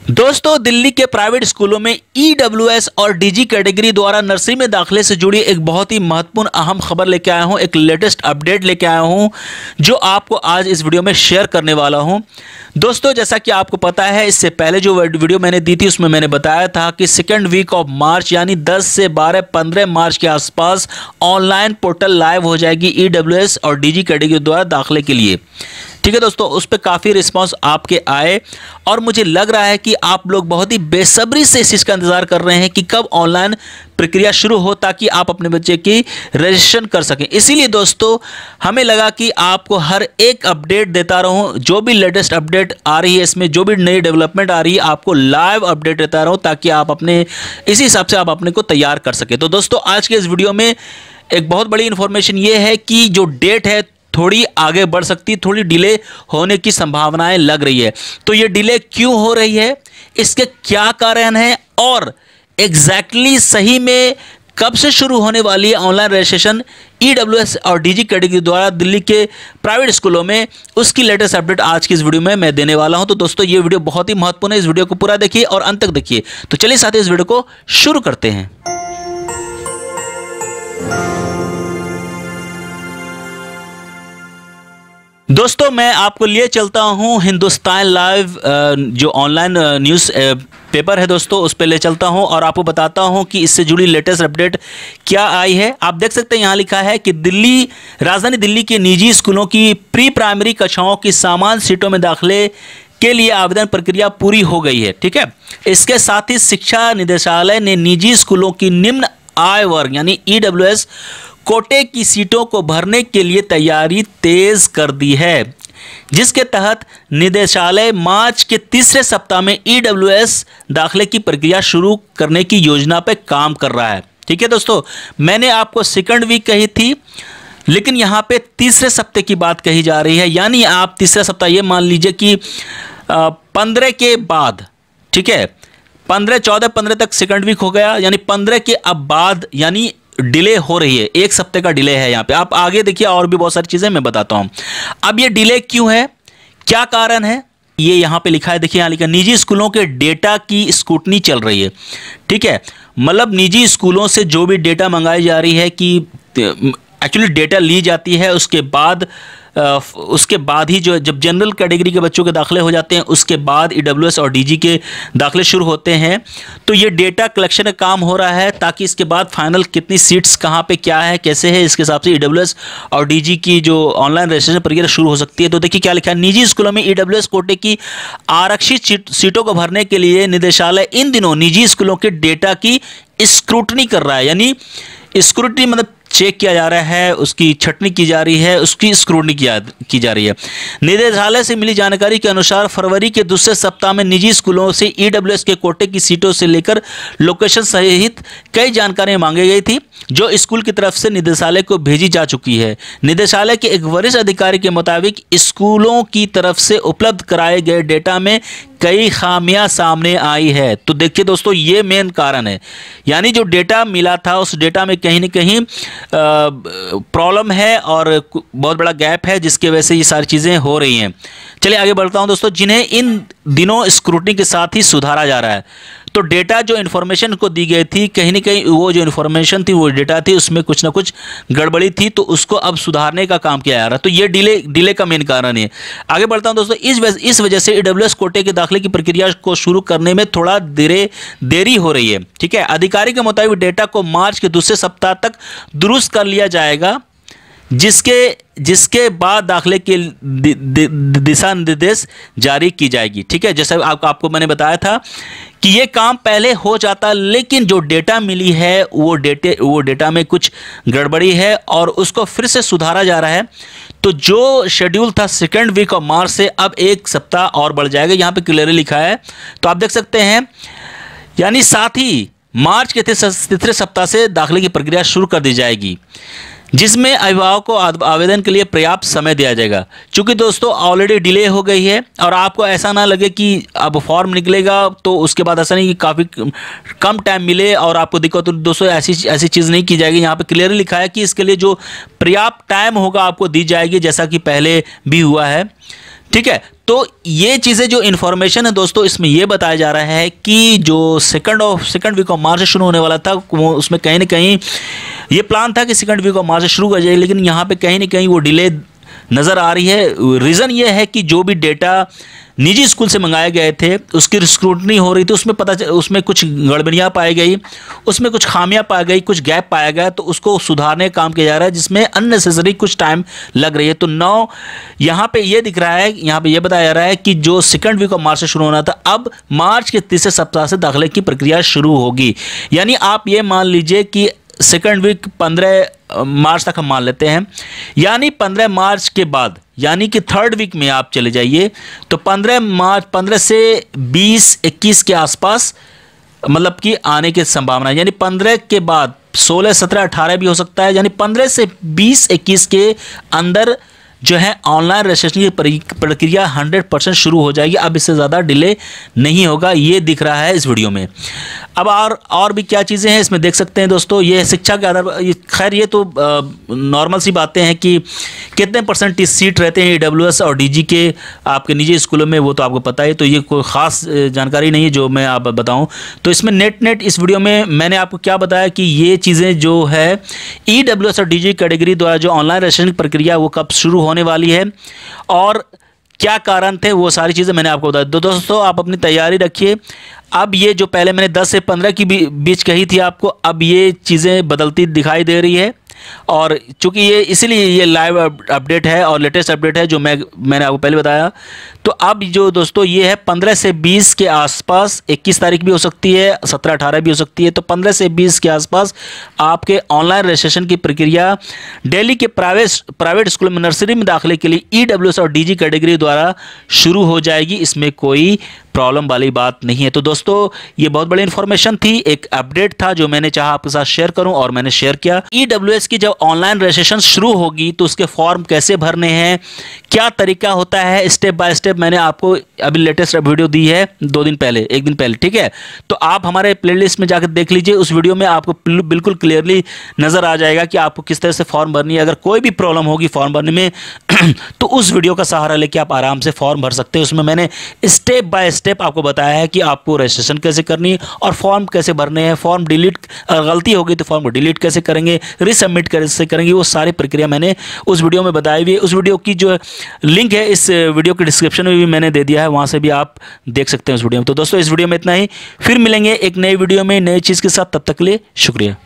दोस्तों, दिल्ली के प्राइवेट स्कूलों में ईडब्ल्यूएस और डीजी कैटेगरी द्वारा नर्सरी में दाखिले से जुड़ी एक बहुत ही महत्वपूर्ण अहम खबर लेके आया हूं, एक लेटेस्ट अपडेट लेके आया हूं जो आपको आज इस वीडियो में शेयर करने वाला हूं। दोस्तों, जैसा कि आपको पता है, इससे पहले जो वीडियो मैंने दी थी उसमें मैंने बताया था कि सेकेंड वीक ऑफ मार्च यानी 10 से 15 मार्च के आसपास ऑनलाइन पोर्टल लाइव हो जाएगी ईडब्ल्यूएस और डीजी कैटेगरी द्वारा दाखिले के लिए। ठीक है दोस्तों, उस पर काफ़ी रिस्पांस आपके आए और मुझे लग रहा है कि आप लोग बहुत ही बेसब्री से इस चीज़ का इंतज़ार कर रहे हैं कि कब ऑनलाइन प्रक्रिया शुरू हो ताकि आप अपने बच्चे की रजिस्ट्रेशन कर सकें। इसीलिए दोस्तों, हमें लगा कि आपको हर एक अपडेट देता रहूं, जो भी लेटेस्ट अपडेट आ रही है, इसमें जो भी नई डेवलपमेंट आ रही है, आपको लाइव अपडेट देता रहूं ताकि आप अपने इसी हिसाब से आप अपने को तैयार कर सकें। तो दोस्तों, आज के इस वीडियो में एक बहुत बड़ी इन्फॉर्मेशन ये है कि जो डेट है थोड़ी आगे बढ़ सकती है, थोड़ी डिले होने की संभावनाएं लग रही है। तो ये डिले क्यों हो रही है, इसके क्या कारण है और एग्जैक्टली सही में कब से शुरू होने वाली है ऑनलाइन रजिस्ट्रेशन ईडब्ल्यूएस और डीजी कैटेगरी द्वारा दिल्ली के प्राइवेट स्कूलों में, उसकी लेटेस्ट अपडेट आज की इस वीडियो में मैं देने वाला हूं। तो दोस्तों, ये वीडियो बहुत ही महत्वपूर्ण है, इस वीडियो को पूरा देखिए और अंत तक देखिए। तो चलिए साथ ही इस वीडियो को शुरू करते हैं। दोस्तों, मैं आपको लिए चलता हूं हिंदुस्तान लाइव जो ऑनलाइन न्यूज़ पेपर है दोस्तों, उस पर ले चलता हूं और आपको बताता हूं कि इससे जुड़ी लेटेस्ट अपडेट क्या आई है। आप देख सकते हैं यहाँ लिखा है कि राजधानी दिल्ली के निजी स्कूलों की प्री प्राइमरी कक्षाओं की समान सीटों में दाखिले के लिए आवेदन प्रक्रिया पूरी हो गई है। ठीक है, इसके साथ ही शिक्षा निदेशालय ने निजी स्कूलों की निम्न आय वर्ग यानी ईडब्ल्यूएस कोटे की सीटों को भरने के लिए तैयारी तेज कर दी है, जिसके तहत निदेशालय मार्च के तीसरे सप्ताह में ईडब्ल्यूएस दाखिले की प्रक्रिया शुरू करने की योजना पर काम कर रहा है। ठीक है दोस्तों, मैंने आपको सेकंड वीक कही थी, लेकिन यहाँ पे तीसरे सप्ताह की बात कही जा रही है। यानी आप तीसरा सप्ताह ये मान लीजिए कि 15 के बाद, ठीक है, 15 तक सेकंड वीक हो गया, यानी 15 के अब बाद यानी डिले हो रही है, एक सप्ते का डिले है यहाँ पे। आप आगे देखिए, और भी बहुत सारी चीज़ें मैं बताता हूँ। अब ये डिले क्यों है, क्या कारण है, ये यहाँ पे लिखा है। देखिए यहाँ लिखा, निजी स्कूलों के डेटा की स्क्रूटनी चल रही है। ठीक है, मतलब निजी स्कूलों से जो भी डेटा मंगाई जा रही है कि एक्चुअली डेटा ली जाती है, उसके बाद ही जो जब जनरल कैटेगरी के बच्चों के दाखिले हो जाते हैं, उसके बाद ईडब्ल्यूएस और डीजी के दाखिले शुरू होते हैं। तो ये डेटा कलेक्शन का काम हो रहा है ताकि इसके बाद फाइनल कितनी सीट्स कहाँ पे क्या है कैसे है, इसके हिसाब से ईडब्ल्यूएस और डीजी की जो ऑनलाइन रजिस्ट्रेशन प्रक्रिया शुरू हो सकती है। तो देखिए क्या लिखा है, निजी स्कूलों में ईडब्ल्यूएस कोटे की आरक्षित सीटों को भरने के लिए निदेशालय इन दिनों निजी स्कूलों के डेटा की स्क्रूटनी कर रहा है। यानी स्क्रूटनी मतलब चेक किया जा रहा है, उसकी छटनी की जा रही है, उसकी स्क्रूटनी की जा रही है। निदेशालय से मिली जानकारी के अनुसार फरवरी के दूसरे सप्ताह में निजी स्कूलों से ईडब्ल्यूएस के कोटे की सीटों से लेकर लोकेशन सहित कई जानकारियां मांगी गई थी, जो स्कूल की तरफ से निदेशालय को भेजी जा चुकी है। निदेशालय के एक वरिष्ठ अधिकारी के मुताबिक स्कूलों की तरफ से उपलब्ध कराए गए डेटा में कई खामियां सामने आई है। तो देखिए दोस्तों, ये मेन कारण है, यानी जो डेटा मिला था उस डेटा में कहीं ना कहीं प्रॉब्लम है और बहुत बड़ा गैप है, जिसकी वजह से ये सारी चीज़ें हो रही हैं। चलिए आगे बढ़ता हूं दोस्तों, जिन्हें इन दिनों स्क्रूटनी के साथ ही सुधारा जा रहा है। तो डेटा जो इन्फॉर्मेशन को दी गई थी, कहीं ना कहीं वो जो इन्फॉर्मेशन थी, वो डेटा थी, उसमें कुछ ना कुछ गड़बड़ी थी, तो उसको अब सुधारने का काम किया जा रहा है। तो ये डिले का मेन कारण है। आगे बढ़ता हूं दोस्तों, इस वजह से ईडब्ल्यूएस कोटे के दाखिले की प्रक्रिया को शुरू करने में थोड़ा देरी हो रही है। ठीक है, अधिकारी के मुताबिक डेटा को मार्च के दूसरे सप्ताह तक दुरुस्त कर लिया जाएगा, जिसके बाद दाखिले के दिशा निर्देश जारी की जाएगी। ठीक है, जैसे आपको मैंने बताया था कि ये काम पहले हो जाता, लेकिन जो डेटा मिली है वो डेटा में कुछ गड़बड़ी है और उसको फिर से सुधारा जा रहा है। तो जो शेड्यूल था सेकेंड वीक ऑफ मार्च से अब एक सप्ताह और बढ़ जाएगा, यहाँ पे क्लियरली लिखा है। तो आप देख सकते हैं, यानी साथ ही मार्च के तीसरे सप्ताह से दाखिले की प्रक्रिया शुरू कर दी जाएगी, जिसमें अभिभावक को आवेदन के लिए पर्याप्त समय दिया जाएगा। क्योंकि दोस्तों ऑलरेडी डिले हो गई है और आपको ऐसा ना लगे कि अब फॉर्म निकलेगा तो उसके बाद ऐसा नहीं कि काफ़ी कम टाइम मिले और आपको दिक्कत। तो दोस्तों ऐसी चीज़ नहीं की जाएगी। यहाँ पे क्लियरली लिखा है कि इसके लिए जो पर्याप्त टाइम होगा आपको दी जाएगी, जैसा कि पहले भी हुआ है। ठीक है, तो ये चीज़ें जो इन्फॉर्मेशन है दोस्तों, इसमें ये बताया जा रहा है कि जो सेकंड वीक ऑफ मार्च से शुरू होने वाला था, वो उसमें कहीं ना कहीं ये प्लान था कि सेकंड वीक ऑफ मार्च से शुरू हो जाए, लेकिन यहाँ पे कहीं ना कहीं वो डिले नज़र आ रही है। रीज़न ये है कि जो भी डेटा निजी स्कूल से मंगाए गए थे उसकी स्क्रूटनी हो रही थी, उसमें कुछ गड़बड़ियाँ पाई गई, उसमें कुछ खामियां पाई गई, कुछ गैप पाया गया, तो उसको सुधारने का काम किया जा रहा है, जिसमें अननेसेसरी कुछ टाइम लग रही है। तो नौ यहाँ पे ये दिख रहा है, यहाँ पे ये बताया जा रहा है कि जो सेकंड वीक ऑफ मार्च से शुरू होना था, अब मार्च के तीसरे सप्ताह से दाखिले की प्रक्रिया शुरू होगी। यानी आप ये मान लीजिए कि सेकंड वीक 15 मार्च तक हम मान लेते हैं, यानी 15 मार्च के बाद, यानी कि थर्ड वीक में आप चले जाइए, तो 15 से 20-21 के आसपास मतलब कि आने की संभावना है। यानी 15 के बाद 16, 17, 18 भी हो सकता है। यानी 15 से 20-21 के अंदर जो है ऑनलाइन रजिस्ट्रेशन की प्रक्रिया 100% शुरू हो जाएगी। अब इससे ज़्यादा डिले नहीं होगा, ये दिख रहा है इस वीडियो में। अब और भी क्या चीज़ें हैं इसमें देख सकते हैं दोस्तों। ये शिक्षा के आधार पर, खैर ये तो नॉर्मल सी बातें हैं कि कितने परसेंट सीट रहते हैं EWS और DG के आपके निजी स्कूलों में, वो तो आपको पता है, तो ये कोई ख़ास जानकारी नहीं है जो मैं आप बताऊं। तो इसमें नेट इस वीडियो में मैंने आपको क्या बताया कि ये चीज़ें जो है EWS और DG कैटेगरी द्वारा जो ऑनलाइन रजिस्ट्रेशन प्रक्रिया वो कब शुरू होने वाली है और क्या कारण थे, वो सारी चीज़ें मैंने आपको बताया। तो दोस्तों आप अपनी तैयारी रखिए। अब ये जो पहले मैंने 10 से 15 की बीच कही थी आपको, अब ये चीज़ें बदलती दिखाई दे रही है, और चूंकि ये इसीलिए ये लाइव अपडेट है और लेटेस्ट अपडेट है जो मैंने आपको पहले बताया। तो अब जो दोस्तों ये है 15 से 20 के आसपास, 21 तारीख भी हो सकती है, 17, 18 भी हो सकती है। तो 15 से 20 के आसपास आपके ऑनलाइन रजिस्ट्रेशन की प्रक्रिया दिल्ली के प्राइवेट स्कूल में नर्सरी में दाखिले के लिए EWS और DG कैटेगरी द्वारा शुरू हो जाएगी। इसमें कोई प्रॉब्लम वाली बात नहीं है। तो दोस्तों ये बहुत बड़ी इन्फॉर्मेशन थी, एक अपडेट था जो मैंने चाहा आपके साथ शेयर करूं और मैंने शेयर किया। EWS की जब ऑनलाइन रजिस्ट्रेशन शुरू होगी तो उसके फॉर्म कैसे भरने हैं, क्या तरीका होता है, स्टेप बाय स्टेप मैंने आपको अभी लेटेस्ट वीडियो दी है 1 दिन पहले, ठीक है। तो आप हमारे प्लेलिस्ट में जाकर देख लीजिए, उस वीडियो में आपको बिल्कुल क्लियरली नजर आ जाएगा कि आपको किस तरह से फॉर्म भरनी है। अगर कोई भी प्रॉब्लम होगी फॉर्म भरने में तो उस वीडियो का सहारा लेके आप आराम से फॉर्म भर सकते हैं। उसमें मैंने स्टेप बाय स्टेप आपको बताया है कि आपको रजिस्ट्रेशन कैसे करनी है और फॉर्म कैसे भरने हैं, फॉर्म डिलीट, अगर गलती होगी तो फॉर्म को डिलीट कैसे करेंगे, रीसबमिट कैसे करेंगे, वो सारी प्रक्रिया मैंने उस वीडियो में बताई हुई है। उस वीडियो की जो लिंक है इस वीडियो के डिस्क्रिप्शन में भी मैंने दे दिया है, वहाँ से भी आप देख सकते हैं उस वीडियो में। तो दोस्तों इस वीडियो में इतना ही, फिर मिलेंगे एक नई वीडियो में नई चीज़ के साथ, तब तक के लिए शुक्रिया।